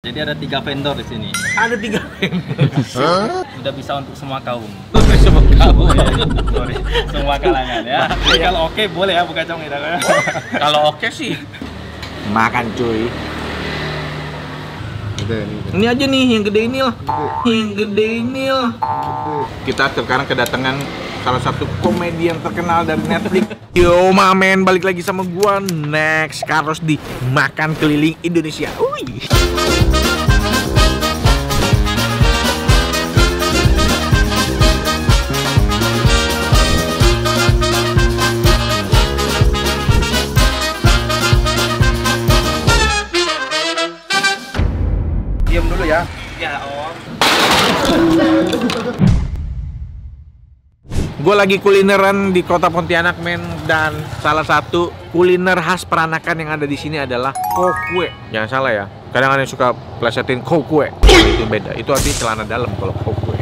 Jadi ada 3 vendor di sini. Ada 3 vendor. Udah bisa untuk semua kaum. Semua kamu. Sorry, semua kalangan ya. Jadi kalau oke boleh ya buka cong kita. Kalau oke sih makan cuy. Ini aja nih yang gede ini lah. Yang gede ini lah. Kita sekarang kedatangan salah satu komedian terkenal dari Netflix. Yo mamen, balik lagi sama gua Next Carlos di Makan Keliling Indonesia. Uy. Diam dulu ya. Ya om. Gue lagi kulineran di kota Pontianak men, dan salah satu kuliner khas peranakan yang ada di sini adalah kokue. Jangan salah ya, kadang ada yang suka plesetin kokue. Itu beda, itu artinya celana dalam kalau kokue.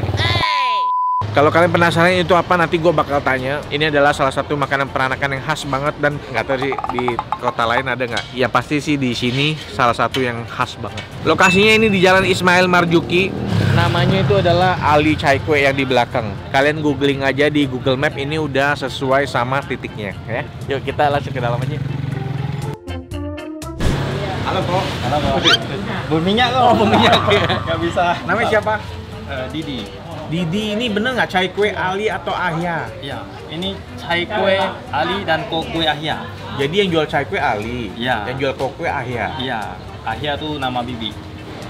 Kalau kalian penasaran itu apa, nanti gue bakal tanya. Ini adalah salah satu makanan peranakan yang khas banget, dan nggak tahu sih di kota lain ada nggak. Ya pasti sih di sini salah satu yang khas banget. Lokasinya ini di Jalan Ismail Marzuki. Namanya itu adalah Ali Chai Kue yang di belakang. Kalian googling aja di Google Map, ini udah sesuai sama titiknya ya. Yuk kita langsung ke dalam aja. Halo kok. Halo kok. Berminyak kok. Oh berminyak ya. Gak bisa. Namanya siapa? Didi. Didi. Ini bener nggak Chai Kue Ali atau Ahya? Ya, ini Chai Kue Ali dan Kokue Ahya. Jadi yang jual Chai Kue Ali, Ya. yang jual kokue Ahya. Iya, Ahya tuh nama Bibi.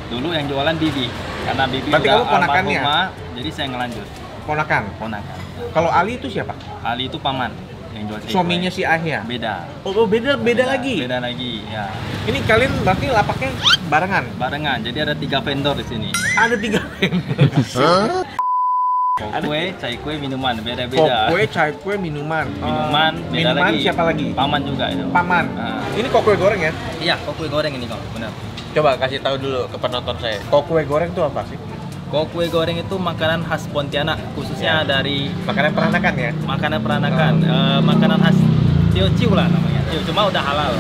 Dulu yang jualan Bibi, karena Bibi Berarti kamu udah ponakannya? almarhumah, jadi saya ngelanjut. Ponakan. Ponakan. Kalau Ali itu siapa? Ali itu paman yang jual Chai Suaminya Kue. si Ahya. Beda. Oh beda lagi. Beda lagi, ya. Ini kalian berarti lapaknya barengan. Barengan, jadi ada 3 vendor di sini. Ada 3 vendor. Kokue, Chai Kue, minuman, beda-beda. Kokue, Chai Kue, minuman. Minuman, beda Minuman lagi. siapa lagi? Paman juga itu. Paman. Nah. Ini kokue goreng ya? Iya, kokue goreng ini kok, benar. Coba kasih tahu dulu ke penonton saya. Kokue goreng itu apa sih? Kokue goreng itu makanan khas Pontianak, khususnya dari Makanan peranakan ya? makanan peranakan, makanan khas Teochew lah namanya. Cuma udah halal.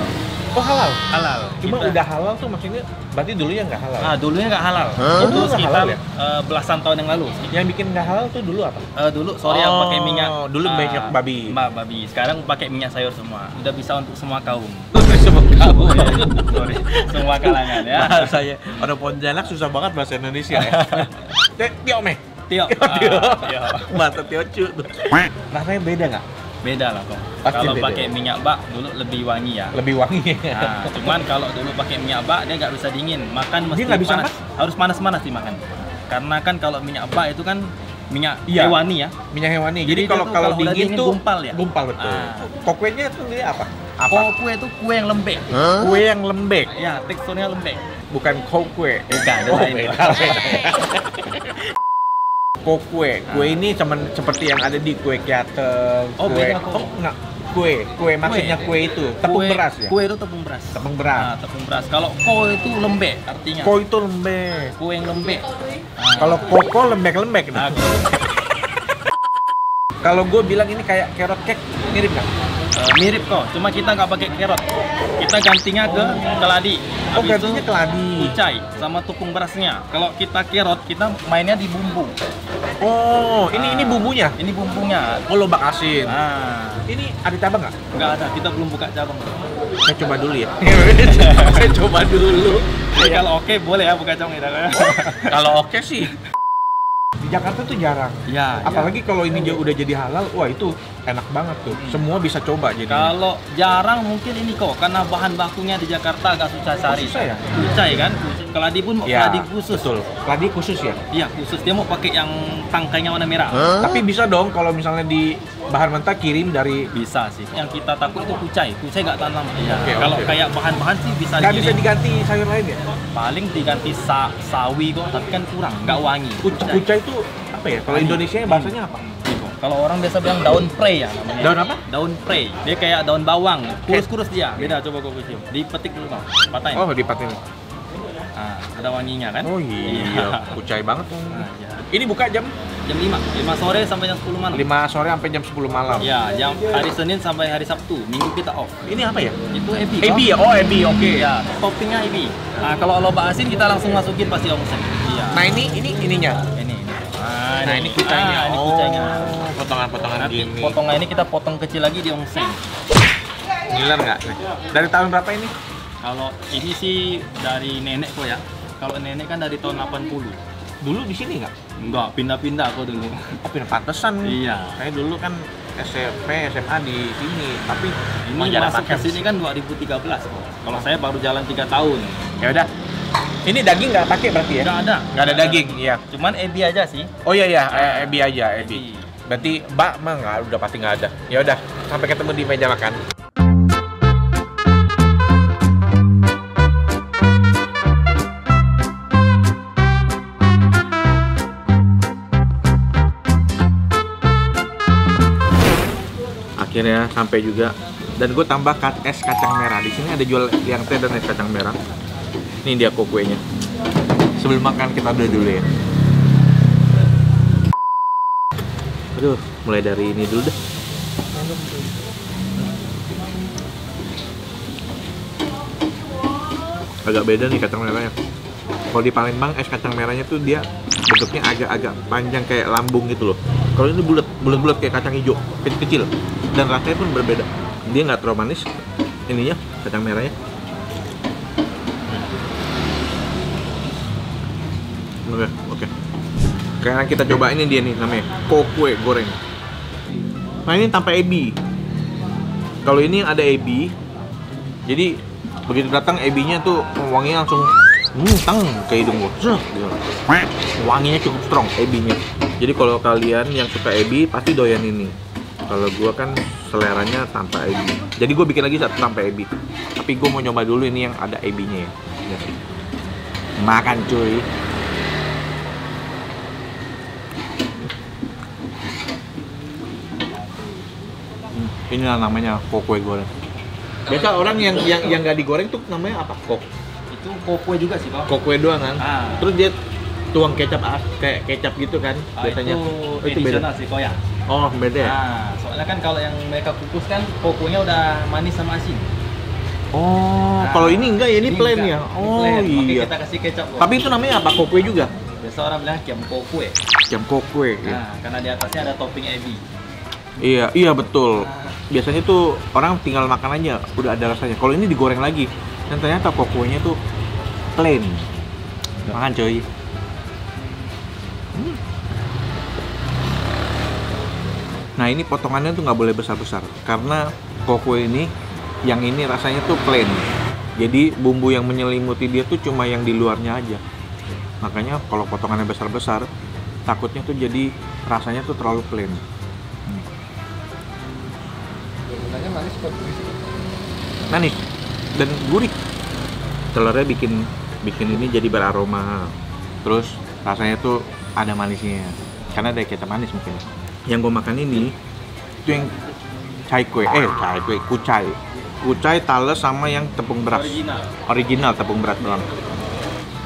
Oh halal? Halal. Cuma Kita- udah halal tuh maksudnya berarti dulunya nggak halal? dulunya nggak halal. Oh, Itu dulu nggak sekitar halal ya? belasan tahun yang lalu. Yang bikin nggak halal tuh dulu apa? Dulu sorry yang pakai minyak. Dulu minyak babi. Babi. Sekarang pakai minyak sayur semua. Udah bisa untuk semua kaum. Semua kamu ya? Sorry, semua kalangan ya. Saya orang Pontianak susah banget bahasa Indonesia ya. Tio meh. Tio. Tio. Tio. Bahasa Tiocu tuh. Rasanya beda nggak? Beda lah kok. Pasti Kalau beda. pakai minyak bak dulu lebih wangi ya. Lebih wangi. Nah, cuman kalau dulu pakai minyak bak dia nggak bisa dingin, makan mesti nggak bisa panas. Harus panas-panas dimakan. Karena kan kalau minyak bak itu kan minyak Iya. hewani ya. Minyak hewani. Jadi Jadi itu kalau tuh kalau kalau udah dingin dingin tuh gumpal ya? Gumpal betul. Ah. Kokuenya tuh dia apa? Kokue itu kue yang lembek. Kue yang lembek, Ya, teksturnya lembek. bukan kokue. Bukan, Oh, lain. beda. Kokue. Kue ini seperti yang ada di kue kiateng. Oh, kue. beda kok. Oh, enggak. Kue maksudnya kue itu tepung beras ya? Kue itu tepung beras. Tepung beras. Nah, tepung beras. Kalau kue itu lembek artinya. Kue itu lembek. Kue yang lembek. Kalau koko lembek-lembek. Nah, Kalau gue bilang ini kayak carrot cake, mirip nggak? mirip kok, cuma kita nggak pakai carrot. Kita gantinya ke keladi. Oh, Habis gantinya itu keladi. kucai sama tepung berasnya. Kalau kita carrot, kita mainnya di bumbu. Oh, ini bumbunya. Ini bumbunya. Oh, lobak asin. Nah, Ini ada cabang nggak? nggak ada. Kita belum buka cabang. Saya coba dulu ya. Saya coba dulu. Jadi kalau oke boleh ya buka cabang kita. Kalau oke sih. Di Jakarta tuh jarang. Ya. Apalagi kalau ini udah jadi halal, wah itu enak banget tuh. Semua bisa coba jadi. Kalau jarang mungkin ini kok, karena bahan bakunya di Jakarta agak susah cari. susah ya? Kucai kan? Keladi pun keladi khusus. Betul. Keladi khusus ya. Iya khusus. Dia mau pakai yang tangkainya warna merah. Tapi bisa dong kalau misalnya di bahan mentah kirim dari. Bisa sih. Yang kita takut itu kucai. Kucai nggak tahan lama. Iya. Oke, Kalau oke. kayak bahan-bahan sih bisa Nggak bisa dikirim. diganti sayur lain ya? Paling diganti sawi kok, tapi kan kurang, nggak wangi. Kucai itu apa ya? Kalau Indonesia bahasanya apa? Kalau orang biasa bilang daun prei ya namanya. Daun apa? Daun prei. Dia kayak daun bawang, kurus-kurus dia. Beda, coba kau cium. Dipetik dulu kau. Patahin. Oh, dipatin. Nah, ada wanginya kan? Oh iya, kucai banget tuh. Nah, iya. Ini buka jam jam 5 sore sampai jam 10 malam. 5 sore sampai jam 10 malam. Ya, jam hari Senin sampai hari Sabtu. Minggu kita off. Ini apa ya? Itu ebi. Ebi ya? Oh, ebi, oke. Ya, toppingnya ebi. Nah, kalau loba asin kita langsung masukin pasti onsen. Iya. Nah, ininya. Ini. Nah, ini kucainya. Ini kucainya. Potongan-potongan Nanti gini. potongan ini kita potong kecil lagi di onsen. Ngiler nggak? Dari tahun berapa ini? Kalau ini sih dari nenek kok ya. Kalau nenek kan dari tahun 80. Dulu di sini nggak? Enggak, pindah-pindah aku dulu. Tapi pantesan. Iya. Saya dulu kan SMP, SMA di sini. Tapi Ini mau jalan masuk ke pakai. sini kan 2013 kok. Kalau saya baru jalan 3 tahun. Ya udah. Ini daging nggak pakai berarti ya? Nggak ada. Nggak ada daging, iya. Cuman ebi aja sih. Oh iya ya, ebi aja, ebi. Berarti bak mah nggak, udah pasti nggak ada. Ya udah, sampai ketemu di meja makan. Akhirnya sampai juga, dan gue tambah es kacang merah. Di sini ada jual yang teh dan es kacang merah. Ini dia kokuenya. Sebelum makan kita udah dulu ya. Aduh, mulai dari ini dulu deh. Agak beda nih kacang merahnya. Kalau di Palembang es kacang merahnya tuh dia bentuknya agak-agak panjang kayak lambung gitu loh. Kalau ini bulat kayak kacang hijau, kecil-kecil. Dan rasanya pun berbeda. Dia nggak terlalu manis. Ininya kacang merahnya. Oke. Sekarang kita coba ini dia nih namanya kokue goreng. Nah ini tanpa ebi. Kalau ini ada ebi, jadi begitu datang ebinya tuh wanginya langsung tang ke hidung gua. Wanginya cukup strong ebinya. Jadi kalau kalian yang suka ebi pasti doyan ini. Kalau gua kan seleranya tanpa ebi. Jadi gua bikin lagi satu tanpa ebi. Tapi gua mau nyoba dulu ini yang ada ebinya ya. Makan cuy. Inilah namanya kokue goreng. Biasa orang yang nggak digoreng tuh namanya apa? Itu kokue juga sih, Pak. Kokue doang kan. Terus dia tuang kecap kayak kecap gitu kan biasanya. Itu beda sih kok ya. Oh, beda ya? Nah, soalnya kan kalau yang mereka kukus kan kokunya udah manis sama asin. Oh, kalau ini enggak ya, ini plain enggak. ya. Oh Plain. Makanya iya. kita kasih kecap kok. Tapi itu namanya apa? Kokue juga? Biasa orang bilang kiam kokue. Kiam kokue. Ya. Nah, karena di atasnya ada topping ebi. Iya betul. Biasanya tuh orang tinggal makan aja udah ada rasanya. Kalau ini digoreng lagi, dan ternyata kokuenya tuh plain. Makan coy. Nah ini potongannya tuh nggak boleh besar-besar karena kokue ini, yang ini rasanya tuh plain. Jadi bumbu yang menyelimuti dia tuh cuma yang di luarnya aja. Makanya kalau potongannya besar-besar, takutnya tuh jadi rasanya tuh terlalu plain. Manis dan gurih. Telurnya bikin ini jadi beraroma. Terus rasanya tuh ada manisnya karena ada kecap manis mungkin. Yang gue makan ini itu yang kucai tales sama yang tepung beras original tepung beras doang.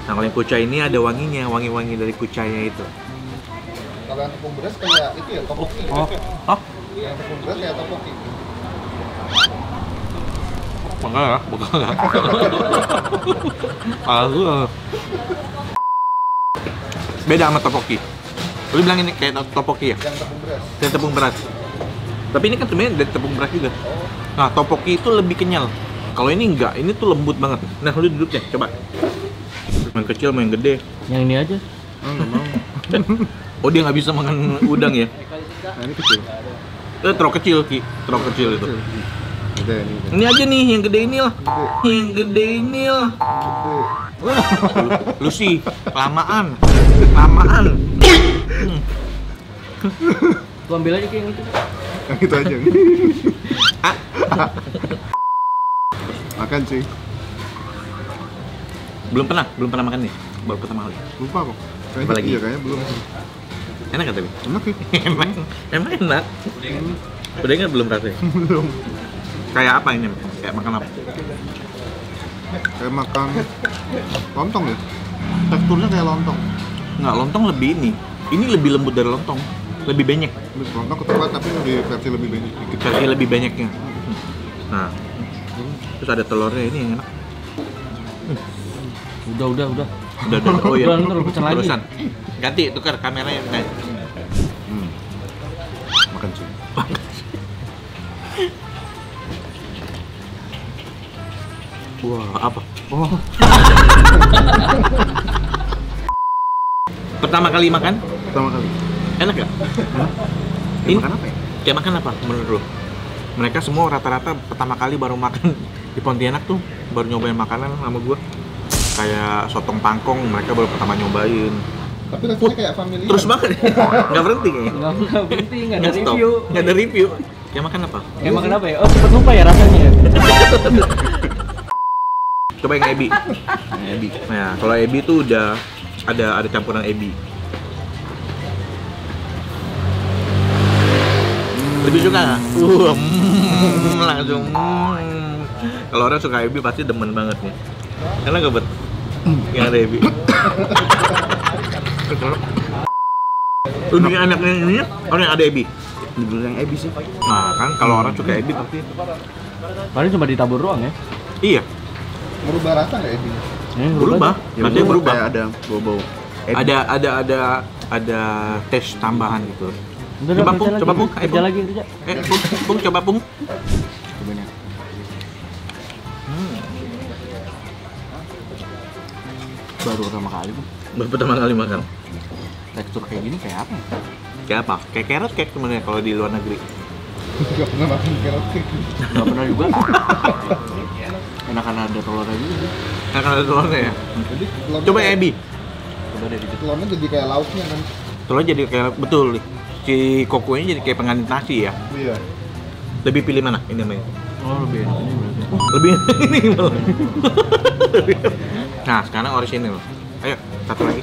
Nah kalau yang kucai ini ada wanginya, wangi dari kucainya itu. Kalau yang tepung beras kayak itu ya, topoki. Oh? Yang tepung beras kayak topoki. Bukan. Beda sama topoki. Lu bilang ini kayak topoki ya? Yang tepung beras. Yang tepung beras. Tapi ini kan sebenarnya dari tepung beras juga. Nah, topoki itu lebih kenyal. Kalau ini enggak, ini tuh lembut banget. Nah, lu duduk deh, coba. Yang kecil sama yang gede. Yang ini aja. Oh, dia nggak bisa makan udang ya? Nah, ini kecil. Terlalu kecil, Ki. Terlalu kecil itu. Gede ini. Ini aja nih, yang gede ini lah. Yang gede ini lah. Lu sih, lamaan. Gua ambil aja kayak yang itu. Yang itu aja. Makan sih. Belum pernah makan nih. Baru pertama kali. Lupa kok. Apa lagi? Iya, kayaknya belum. Enak kan tapi? Enak sih. Emang enak. Udah ingat belum rasanya? Belum. Kayak apa ini? Kayak makan apa? Kayak makan lontong ya. Teksturnya kayak lontong. Nggak, lontong lebih ini. Ini lebih lembut dari lontong, lebih banyak. Lontong ketupat tapi versi lebih banyak dikit. Versi lebih banyaknya. Nah, terus ada telurnya ini yang enak. Udah. Udah. Oh iya. Udah, ntar pecah lagi. Terusan. Ganti, tukar kameranya. Nah. Makan sih. Wah, apa? Oh. Pertama kali makan? Pertama kali. Enak gak? Ini makan apa ya? Kayak makan apa menurut lo? Mereka semua rata-rata pertama kali baru makan di Pontianak tuh, baru nyobain makanan sama gua. Kayak sotong pangkong, mereka baru pertama nyobain. Tapi rasanya kayak familiar. Terus banget, nggak berhenti kayaknya. Nggak berhenti, nggak ada Nggak stop. review. Nggak ada review. Kayak makan apa? Kayak makan apa ya? Oh, cepet lupa ya rasanya. Coba yang ebi. Ebi. Nah, kalau ebi tuh udah ada campuran ebi. Lebih suka nggak? Langsung. Kalau orang suka ebi pasti demen banget nih. Enak gak bet? Yang ada ebi. Lebih enaknya ini orang yang ada ebi. Dulu yang ebi sih. Nah kan kalau orang suka ebi pasti. Paling cuma ditabur doang ya. Iya, Merubah rasa nggak ebi? berubah. Rasanya berubah. Kayak ada bau-bau. ebi. Ada tes tambahan gitu. Udah, Coba kerja Pung, lagi. coba Pung. Kerja lagi, kerja. Pung, coba Pung. Cobain ya. Baru pertama kali tuh. Baru pertama kali makan. Tekstur kayak gini kayak apa ya? Kayak apa? Kayak carrot cake sebenarnya kalau di luar negeri. Gak pernah makan carrot cake. Nggak pernah juga. Enakan ada telurnya juga sih. Nah, kalau ada telurnya ya. Jadi telurnya Coba kayak- ebi. Coba deh dikit. Telurnya jadi kayak lauknya kan. Telurnya jadi kayak betul. Si kokonya jadi kayak pengganti nasi ya. Iya. Lebih pilih mana? Ini namanya. Oh, lebih enak ini berarti. Lebih ini malah. Nah, sekarang orisinil. Ayo, satu lagi.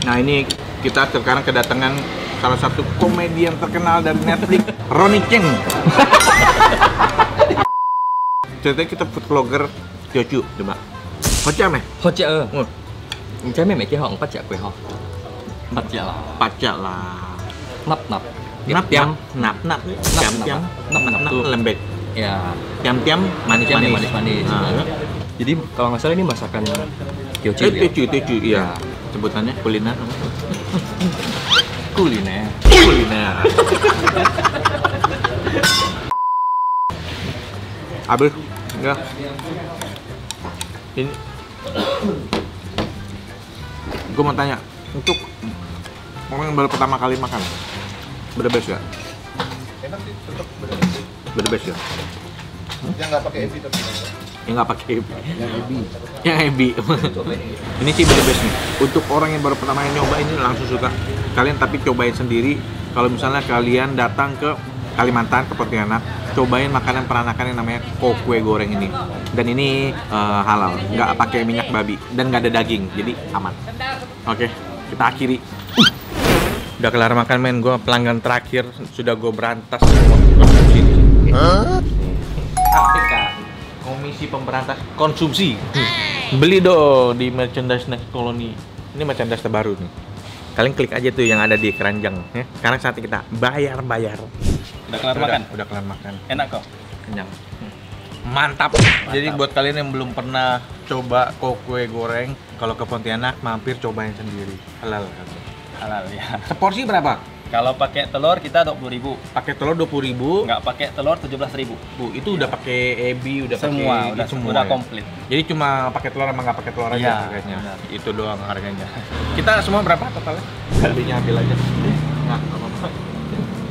Nah, ini kita sekarang kedatangan salah satu komedian terkenal dari Netflix, Ronnie Cheng. Ceritanya kita food vlogger Tiochu, coba. Macam ya? Hot chợ. Oh, Trái mẹ mẹ cái họng bắt chợ quỷ họ. Bắt chợ là pacak lah. nắp nắp. Nap Tiam. nap nap tiam tiam Nap nap nap tuh. lembek. Ya. Tiam tiam manis Tiam yang manis. manis-manis. Nah, Jadi kalau nggak salah ini masakan Tiochu ya. Tiochu, iya. Sebutannya kuliner. Kuliner. Kuliner. Abis, enggak. Ini, gue mau tanya, untuk orang yang baru pertama kali makan, the best ya? Enak sih, tetap The best ya? yang nggak pakai ebi tapi. Yang nggak pakai ebi. Yang ebi. Yang ebi. Ini sih the best nih. Untuk orang yang baru pertama kali nyoba ini langsung suka. Kalian tapi cobain sendiri. Kalau misalnya kalian datang ke Kalimantan, ke Pontianak, cobain makanan peranakan yang namanya kokue goreng ini. Dan ini halal, nggak pakai minyak babi dan nggak ada daging, jadi aman. Oke, kita akhiri. Udah kelar makan men, gue pelanggan terakhir sudah gue berantas semua konsumsi. KPK, Komisi Pemberantas Konsumsi. Beli dong di merchandise Next Colony. Ini merchandise terbaru nih. Kalian klik aja tuh yang ada di keranjang. Ya. Sekarang saatnya kita bayar. Udah kelar makan. Udah kelar makan. Enak kok. Kenyang. Mantap. Jadi buat kalian yang belum pernah coba kokue goreng, kalau ke Pontianak mampir cobain sendiri. Halal. Halal ya. Seporsi berapa? Kalau pakai telur kita 20.000. Pakai telur 20.000. Nggak pakai telur 17.000. Bu, itu udah pakai ebi, udah Semua, pakai udah ya? komplit. Jadi cuma pakai telur sama nggak pakai telur aja Iya, harganya. benar. Itu doang harganya. Kita semua berapa totalnya? Belinya ambil aja. Nggak apa-apa.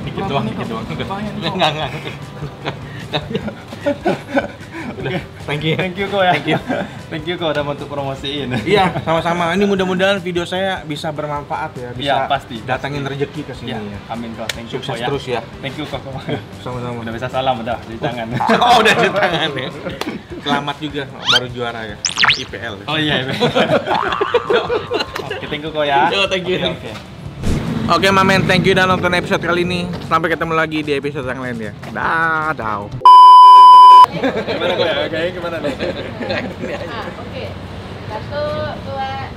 Dikit doang. Enggak. Udah, thank you. Thank you kok ya. Thank you. Thank you kok udah bantu promosiin. Iya, sama-sama. Ini mudah-mudahan video saya bisa bermanfaat ya. Bisa Iya, pasti. datangin rezeki ke sini Ya, ya. amin kok. Thank you Sukses kok ya. terus ya. Thank you kok. Sama-sama. Udah bisa salam udah di tangan. Oh, udah di tangan ya. Selamat juga baru juara ya. IPL. Oh iya. Oke, thank you kok ya. Yo, thank you. Oke. Oke, Mamen, thank you udah nonton episode kali ini. Sampai ketemu lagi di episode yang lain ya. Dadah. Gimana kok ya? Oke, gimana nih? Oke. 1, 2,